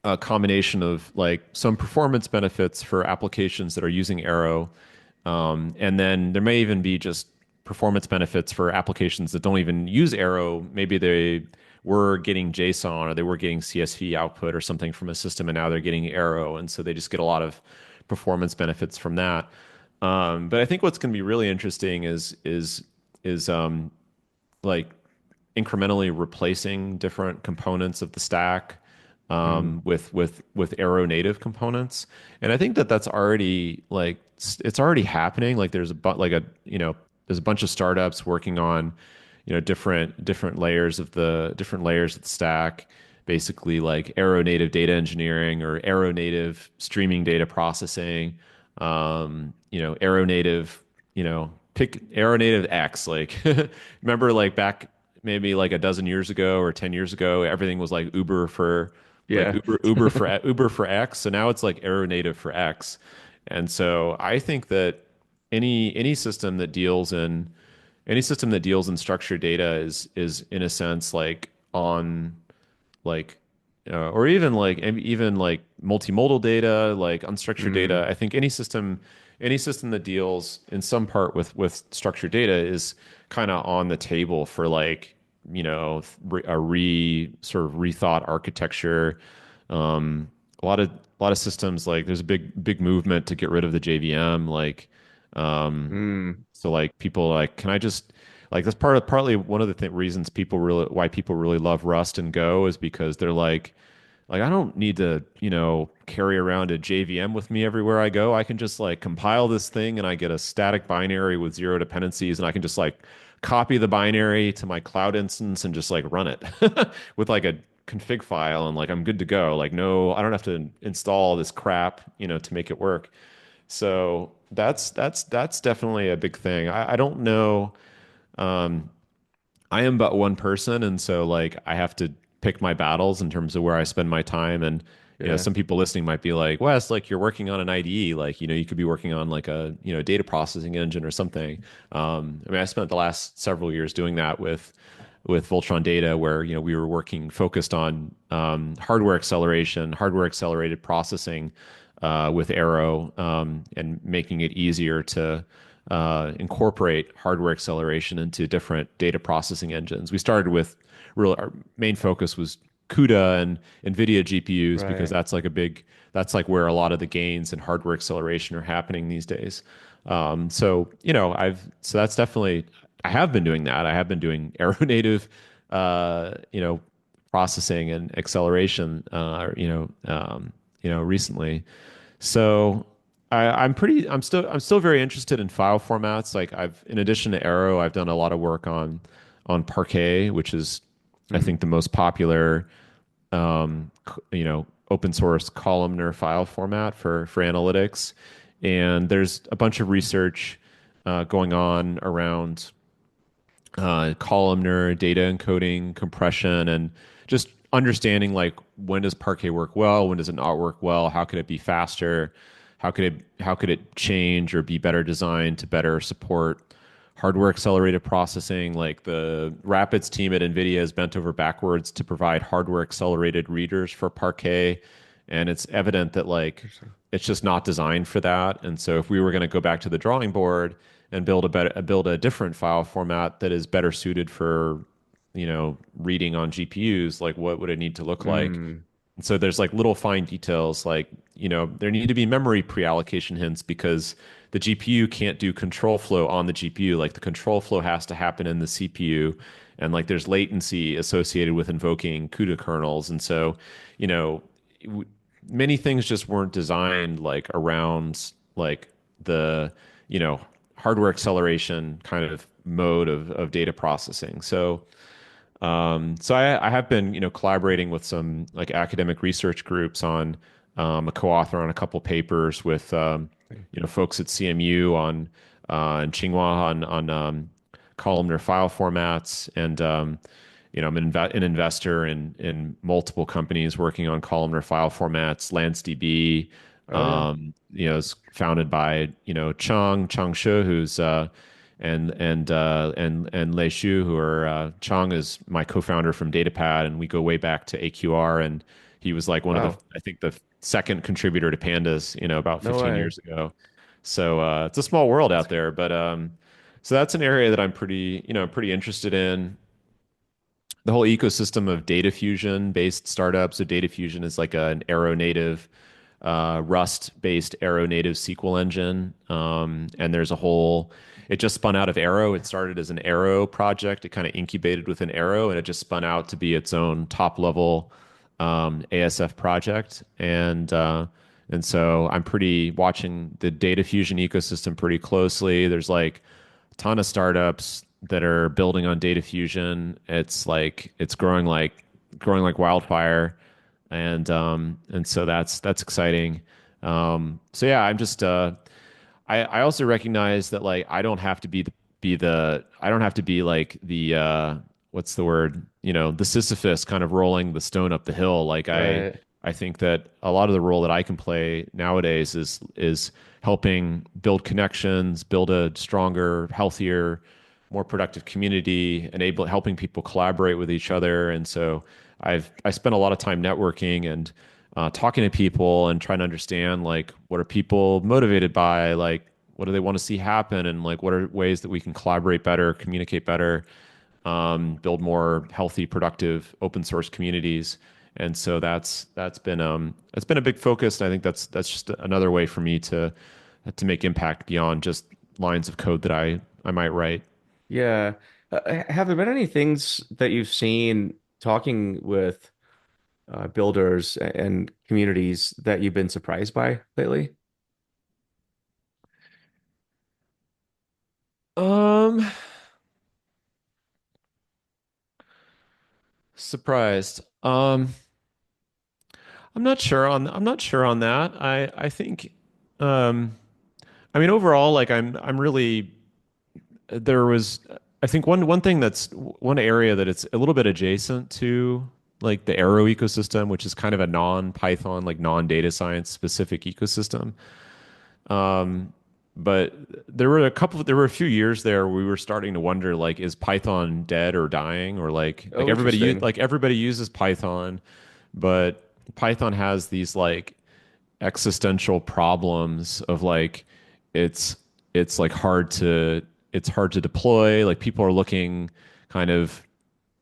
a combination of like some performance benefits for applications that are using Arrow. And then there may even be just performance benefits for applications that don't even use Arrow. Maybe they were getting JSON or they were getting CSV output or something from a system, and now they're getting Arrow, and so they just get a lot of performance benefits from that. But I think what's going to be really interesting is like incrementally replacing different components of the stack Mm. with Arrow native components, and I think that that's already it's already happening. Like there's a there's a bunch of startups working on different layers of the stack, basically like Arrow native data engineering or Arrow native streaming data processing, Arrow native, pick Arrow native X. Like remember like back maybe like a dozen years ago or 10 years ago, everything was like Yeah. Uber for X. So now it's like Arrow native for X. And so I think that any system that deals in structured data is in a sense like on like or even like multimodal data, like unstructured data. Mm. I think any system that deals in some part with structured data is kind of on the table for like a sort of rethought architecture. A lot of systems like there's a big movement to get rid of the JVM. Um, Mm. so like people like, can I just like that's partly one of the reasons people really why people really love Rust and Go is because they're like I don't need to, carry around a JVM with me everywhere I go. I can just like compile this thing and I get a static binary with zero dependencies and I can just like copy the binary to my cloud instance and just like run it with like a config file and like I'm good to go. Like no, I don't have to install this crap, to make it work. So that's definitely a big thing. I don't know. Um, I am but one person, and so like I have to pick my battles in terms of where I spend my time. And Yeah. some people listening might be like, "Wes, like you're working on an IDE, like you could be working on like a data processing engine or something." I mean, I spent the last several years doing that with Voltron Data, where we were working focused on hardware acceleration, hardware accelerated processing with Arrow, and making it easier to incorporate hardware acceleration into different data processing engines. We started with our main focus was CUDA and NVIDIA GPUs because Right. that's like where a lot of the gains in hardware acceleration are happening these days. So that's definitely, I have been doing that. I have been doing Arrow native, processing and acceleration, recently. So I'm still very interested in file formats. Like in addition to Arrow, I've done a lot of work on Parquet, which is I Mm. think the most popular, open source columnar file format for analytics. And there's a bunch of research going on around columnar data encoding, compression, and just understanding like when does Parquet work well, when does it not work well, how could it be faster, how could it change or be better designed to better support hardware accelerated processing. Like the Rapids team at NVIDIA has bent over backwards to provide hardware accelerated readers for Parquet, and it's evident that like Interesting. it's just not designed for that. And so if we were going to go back to the drawing board and build a different file format that is better suited for reading on GPUs, like what would it need to look like? Mm. And so there's like little fine details, like there need to be memory pre-allocation hints because the GPU can't do control flow on the GPU. Like the control flow has to happen in the CPU, and like there's latency associated with invoking CUDA kernels. And so you know w- many things just weren't designed like around like the you know hardware acceleration kind of mode of data processing. So I have been, collaborating with some like academic research groups on a co-author on a couple papers with folks at CMU on and Tsinghua on columnar file formats, and I'm an investor in multiple companies working on columnar file formats. LanceDB, Oh yeah. is founded by Chang Shi, who's and Lei Shu, who are Chang is my co-founder from DataPad, and we go way back to AQR, and he was like one of the Wow. I think the second contributor to Pandas, about No 15 way. years ago. So it's a small world That's out there, but so that's an area that I'm pretty interested in. The whole ecosystem of data fusion based startups. So data fusion is like an Arrow native, Rust based Arrow native SQL engine. And there's a whole, it just spun out of Arrow. It started as an Arrow project. It kind of incubated within Arrow, and it just spun out to be its own top level ASF project. And so I'm pretty watching the data fusion ecosystem pretty closely. There's like a ton of startups that are building on data fusion. It's like it's growing like wildfire, and so that's exciting. So yeah, I also recognize that like I don't have to I don't have to be like the what's the word? The Sisyphus kind of rolling the stone up the hill. Like right. I think that a lot of the role that I can play nowadays is helping build connections, build a stronger, healthier, more productive community, helping people collaborate with each other. And so I spent a lot of time networking and talking to people and trying to understand like what are people motivated by, like what do they want to see happen, and like what are ways that we can collaborate better, communicate better, build more healthy, productive, open source communities. And so that's been a big focus. And I think that's just another way for me to make impact beyond just lines of code that I might write. Yeah. Have there been any things that you've seen talking with builders and communities that you've been surprised by lately? Um, Surprised. I'm not sure on that. I think um I mean overall like I'm really there was I think one thing that's one area that it's a little bit adjacent to like the Arrow ecosystem, which is kind of a non-Python, like non-data science specific ecosystem. Um, but there were a few years there where we were starting to wonder, like, is Python dead or dying, or Oh, interesting. like everybody uses Python, but Python has these like existential problems of like it's it's like it's hard to deploy. Like people are looking kind of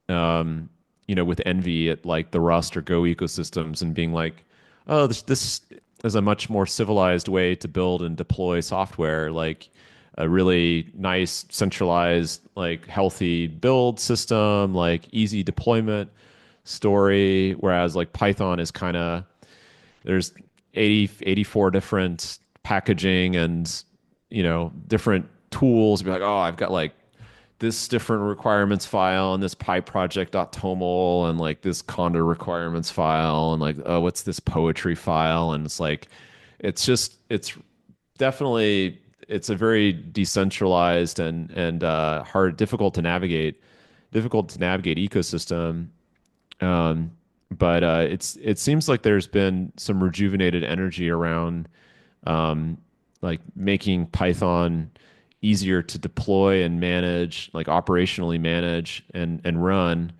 um, with envy at like the Rust or Go ecosystems and being like, oh, this is a much more civilized way to build and deploy software, like a really nice, centralized, like healthy build system, like easy deployment story. Whereas like Python is kind of there's 84 different packaging and different tools. Be like, oh, I've got like this different requirements file and this pyproject.toml and like this conda requirements file and like, oh, what's this poetry file? And it's like it's definitely it's a very decentralized and hard difficult to navigate ecosystem. um, but it seems like there's been some rejuvenated energy around um, like making Python easier to deploy and manage, like operationally manage and run.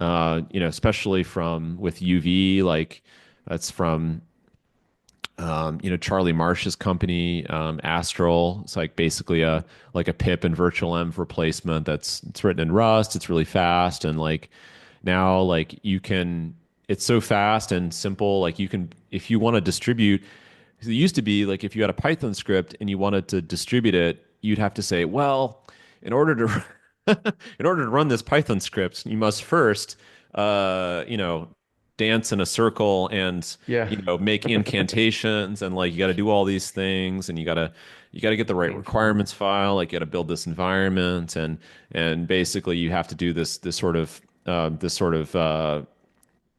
Especially from with UV, like that's from Charlie Marsh's company, Astral. It's like basically a pip and virtual env replacement it's written in Rust. It's really fast and like now like you can it's so fast and simple. Like you can if you want to distribute. It used to be like if you had a Python script and you wanted to distribute it, you'd have to say, well, in order to in order to run this Python script, you must first, uh, you know, dance in a circle and Yeah. make incantations and like you got to do all these things and you got to get the right Painful. requirements file. Like you got to build this environment and basically you have to do this sort of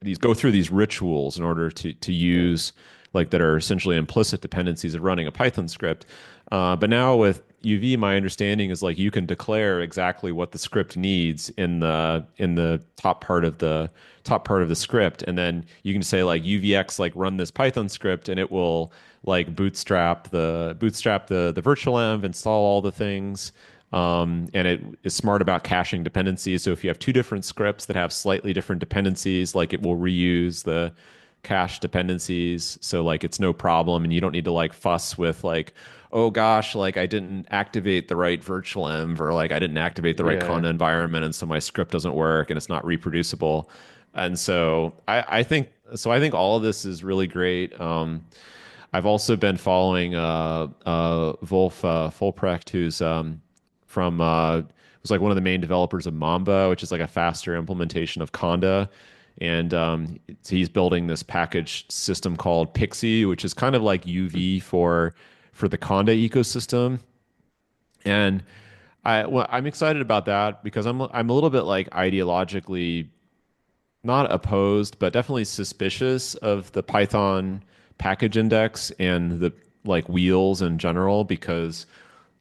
these go through these rituals in order to Yeah. use like that are essentially implicit dependencies of running a Python script. But now with UV, my understanding is like you can declare exactly what the script needs in the top part of the script, and then you can say like UVX like run this Python script, and it will like bootstrap the virtual env, install all the things. And it is smart about caching dependencies. So if you have two different scripts that have slightly different dependencies, like it will reuse the cache dependencies. So like it's no problem and you don't need to like fuss with like, oh gosh, like I didn't activate the right virtual env or like I didn't activate the right Yeah. conda environment and so my script doesn't work and it's not reproducible. And so I think all of this is really great. I've also been following Wolf Fulprecht, who's was like one of the main developers of Mamba, which is like a faster implementation of Conda. And he's building this package system called Pixie, which is kind of like UV for the Conda ecosystem. And I'm excited about that because I'm a little bit like ideologically not opposed, but definitely suspicious of the Python package index and the like wheels in general because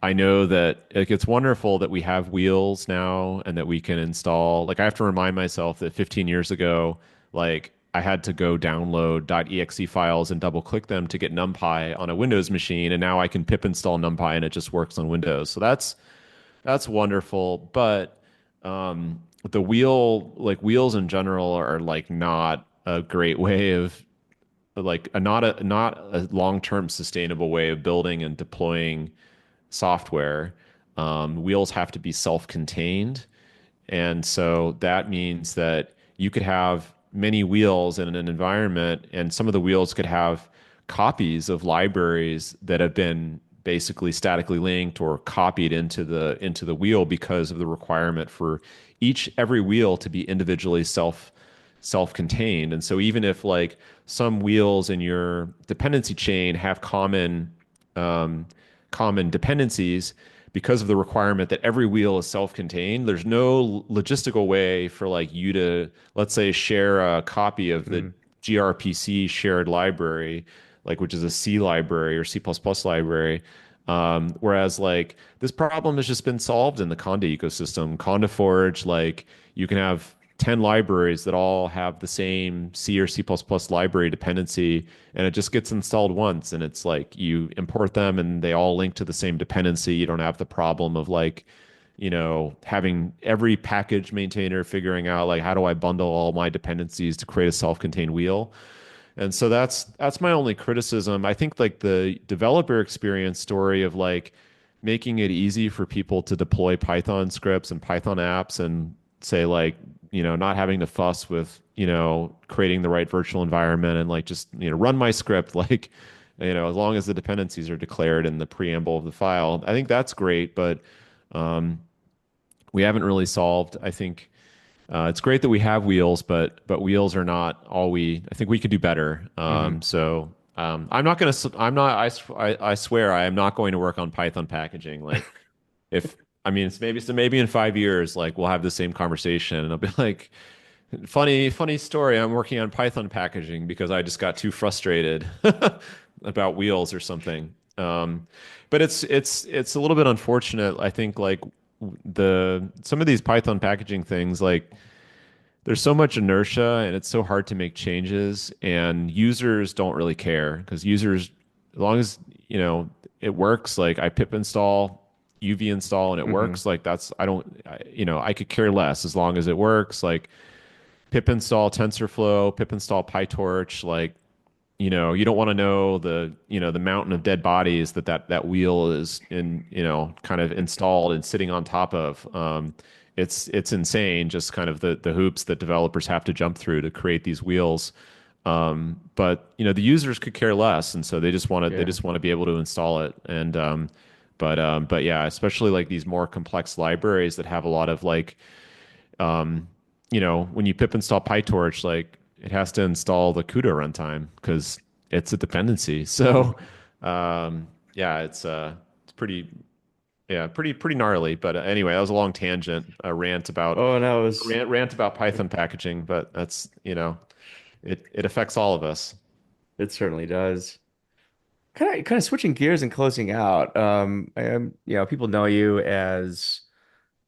I know that like it's wonderful that we have wheels now and that we can install. Like I have to remind myself that 15 years ago, like I had to go download .exe files and double click them to get NumPy on a Windows machine, and now I can pip install NumPy and it just works on Windows. So that's wonderful, but the wheels in general are like not a great way of like not a long-term sustainable way of building and deploying software. Wheels have to be self-contained, and so that means that you could have many wheels in an environment, and some of the wheels could have copies of libraries that have been basically statically linked or copied into the wheel because of the requirement for every wheel to be individually self-contained. And so even if like some wheels in your dependency chain have um, common dependencies, because of the requirement that every wheel is self-contained, there's no logistical way for like you to, let's say, share a copy of the Mm, gRPC shared library, like which is a C library or C++ library. Whereas like this problem has just been solved in the Conda ecosystem. Conda Forge, like you can have 10 libraries that all have the same C or C++ library dependency, and it just gets installed once. And it's like you import them and they all link to the same dependency. You don't have the problem of like, having every package maintainer figuring out like, how do I bundle all my dependencies to create a self-contained wheel? And so that's my only criticism. I think like the developer experience story of like making it easy for people to deploy Python scripts and Python apps and say like, not having to fuss with, creating the right virtual environment and like just, run my script like, as long as the dependencies are declared in the preamble of the file. I think that's great, but um, we haven't really solved, I think it's great that we have wheels, but wheels are not all we. I think we could do better. hmm I'm not going to. I'm not. I swear I am not going to work on Python packaging. Like if I mean, it's maybe so maybe in 5 years, like we'll have the same conversation, and I'll be like, funny story. I'm working on Python packaging because I just got too frustrated about wheels or something. But it's a little bit unfortunate. I think like the some of these Python packaging things like there's so much inertia and it's so hard to make changes and users don't really care because users as long as it works like I pip install UV install and it hmm works like that's I don't I could care less as long as it works like pip install TensorFlow pip install PyTorch like you don't want to know the mountain of dead bodies that wheel is in, kind of installed and sitting on top of. It's insane, just kind of the hoops that developers have to jump through to create these wheels. But the users could care less, and so they Yeah. just want to be able to install it. And but yeah, especially like these more complex libraries that have a lot of like um, when you pip install PyTorch, like it has to install the CUDA runtime because it's a dependency. So, yeah, it's pretty, yeah, pretty gnarly. But anyway, that was a long tangent, a rant about Oh, no, it was. rant about Python packaging. But that's it affects all of us. It certainly does. Kind of switching gears and closing out. I am, people know you as,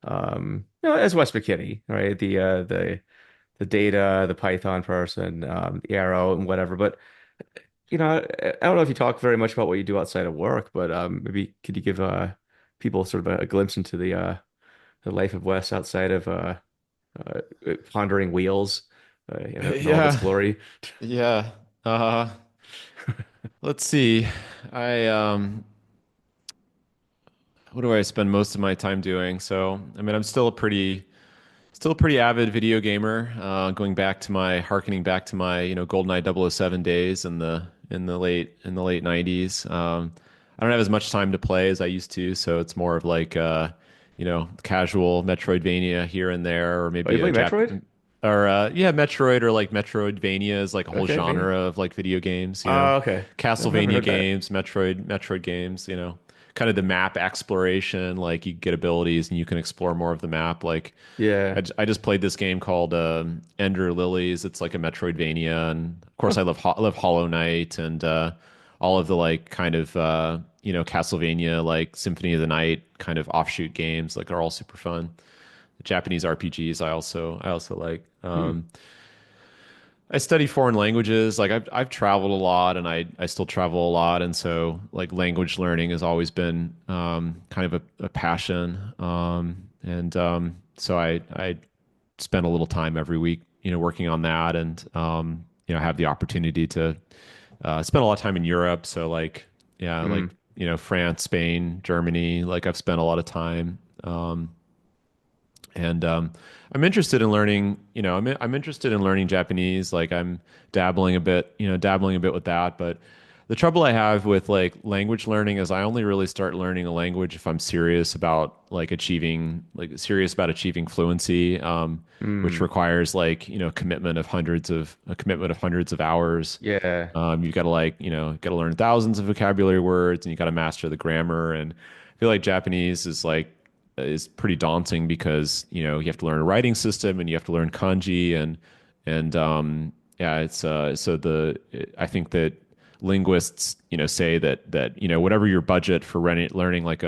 as Wes McKinney, right? The data, the Python person, the Arrow and whatever. But I don't know if you talk very much about what you do outside of work, but maybe could you give people sort of a glimpse into the life of Wes outside of pondering wheels, in all of its Yeah, glory? yeah. Uh, let's see. I what do I spend most of my time doing? So, I mean, I'm still a pretty avid video gamer. Harkening back to my, GoldenEye 007 days in the late 90s. I don't have as much time to play as I used to, so it's more of like casual Metroidvania here and there, or Oh, you maybe a play Jap Metroid? or yeah, Metroid or like Metroidvania is like a whole Okay, maybe. genre of like video games, Okay. I've never Castlevania heard that. games, Metroid games, kind of the map exploration, like you get abilities and you can explore more of the map. Like Yeah. I just played this game called Ender Lilies. It's like a Metroidvania, and of course Huh. I love Hollow Knight and all of the like kind of Castlevania, like Symphony of the Night kind of offshoot games. Like are all super fun. Japanese RPGs I also like. Hmm. I study foreign languages. Like I've traveled a lot, and I still travel a lot, and so like language learning has always been kind of a passion. And so I spend a little time every week, working on that, and have the opportunity to spend a lot of time in Europe. So like yeah, like Hmm. France, Spain, Germany. Like I've spent a lot of time. And I'm interested in learning, I'm interested in learning Japanese. Like I'm dabbling a bit with that. But the trouble I have with like language learning is I only really start learning a language if I'm serious about achieving fluency, which Mm, requires like, a commitment of hundreds of hours. yeah. You got to got to learn thousands of vocabulary words and you got to master the grammar. And I feel like Japanese is pretty daunting because, you have to learn a writing system and you have to learn kanji and yeah, I think that linguists, say that, whatever your budget for learning like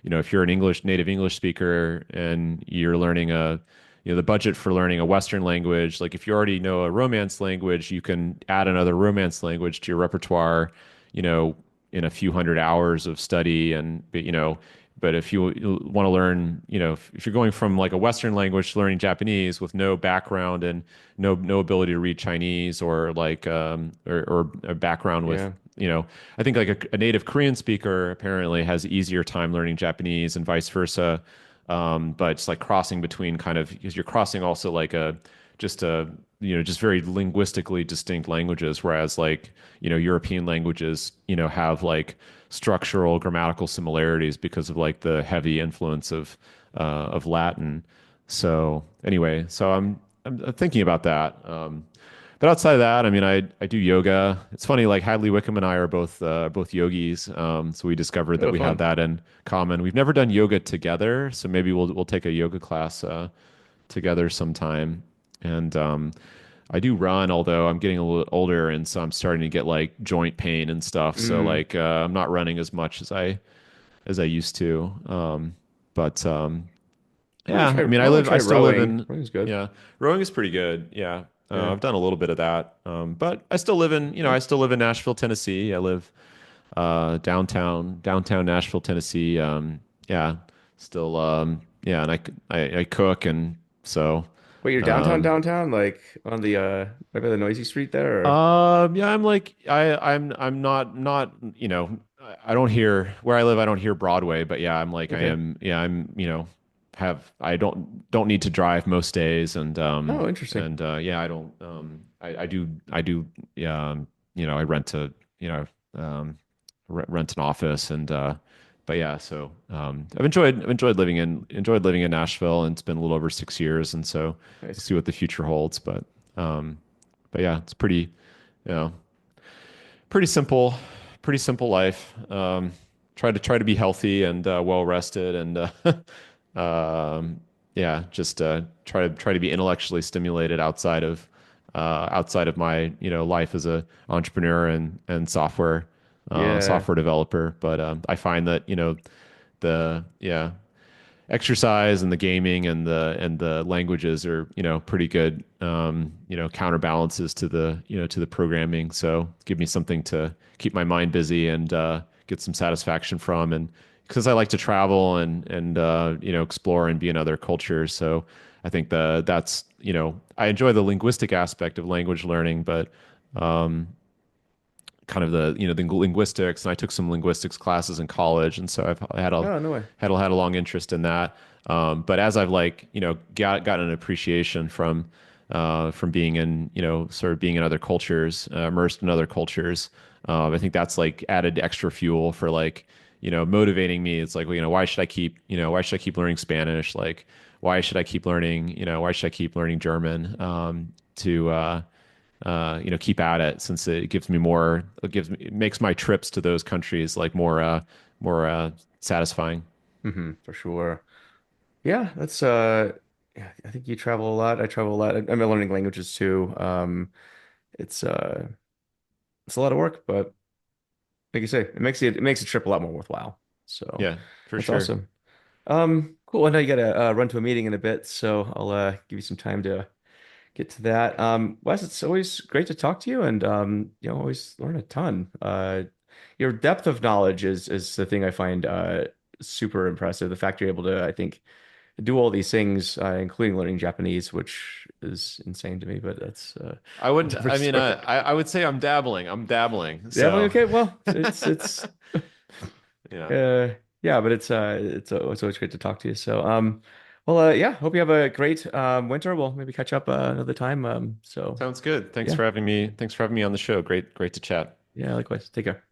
if you're an native English speaker and you're learning the budget for learning a Western language, like if you already know a Romance language, you can add another Romance language to your repertoire, you know, in a few hundred hours of study. But if you want to learn, if you're going from like a Western language to learning Japanese with no background and no ability to read Chinese or a background with, Yeah. I think like a native Korean speaker apparently has easier time learning Japanese and vice versa. But it's like crossing between kind of because you're crossing also like just a just very linguistically distinct languages, whereas like European languages have like structural grammatical similarities because of like the heavy influence of Latin. So anyway, I'm thinking about that. But outside of that, I mean, I do yoga. It's funny, like Hadley Wickham and I are both yogis. So we discovered that Oh, we have fun. that in common. We've never done yoga together, so maybe we'll take a yoga class together sometime. And I do run, although I'm getting a little older, and so I'm starting to get like joint pain and stuff. So Mm. like I'm not running as much as I used to. But yeah, I mean, I want to I try still live rowing. in, Rowing's good. yeah, rowing is pretty good. Yeah. Yeah. I've done a little bit of that. But I still live in, I still live in Nashville, Tennessee. I live downtown Nashville, Tennessee. Yeah, still, yeah, and I cook. And so, Wait, you're downtown, um, downtown, like on the right by the noisy street there, or yeah, I'm like, I'm not, I don't hear where I live. I don't hear Broadway, but yeah, I'm like, I okay. am, yeah, I'm, I don't need to drive most days. Oh, interesting. Yeah, I do, yeah, I rent um, rent an office but yeah, so I've enjoyed living in Nashville, and it's been a little over 6 years, and so we'll Nice. see what the future holds. Um, but yeah, it's you know, pretty simple, pretty simple life. Try to be healthy and well rested, and yeah, just try to be intellectually stimulated outside of my life as a entrepreneur and Yeah. software developer. But I find that the yeah exercise and the gaming and the languages are pretty good counterbalances to the programming. So give me something to keep my mind busy and get some satisfaction from. And because I like to travel and explore and be in other cultures, so I think that's I enjoy the linguistic aspect of language learning, but um, kind of the linguistics, and I took some linguistics classes in college, and so I Oh, no way. had a long interest in that. But as I've like gotten an appreciation from being in sort of being in other cultures, immersed in other cultures, I think that's like added extra fuel for like motivating me. It's like, well, why should I keep learning Spanish? Like why should I keep learning German to keep at it, since it makes my trips to those countries like more satisfying. For sure. Yeah, that's yeah, I think you travel a lot. I travel a lot. I'm learning languages too. It's it's a lot of work, but like you say, it makes a trip a lot more worthwhile. So Yeah, for that's sure. awesome. Cool. I know you gotta run to a meeting in a bit, so I'll give you some time to get to that. Wes, it's always great to talk to you, and always learn a ton. Your depth of knowledge is the thing I find super impressive. The fact you're able to, I think, do all these things, including learning Japanese, which is insane to me, but that's I a wouldn't, different I mean, story. I would say I'm dabbling. Definitely So, okay. Well, it's yeah, yeah, but it's always great to talk to you. So well yeah, hope you have a great winter. We'll maybe catch up another time. So sounds good. yeah, Thanks for having me on the show. Great to chat. Yeah, likewise. Take care.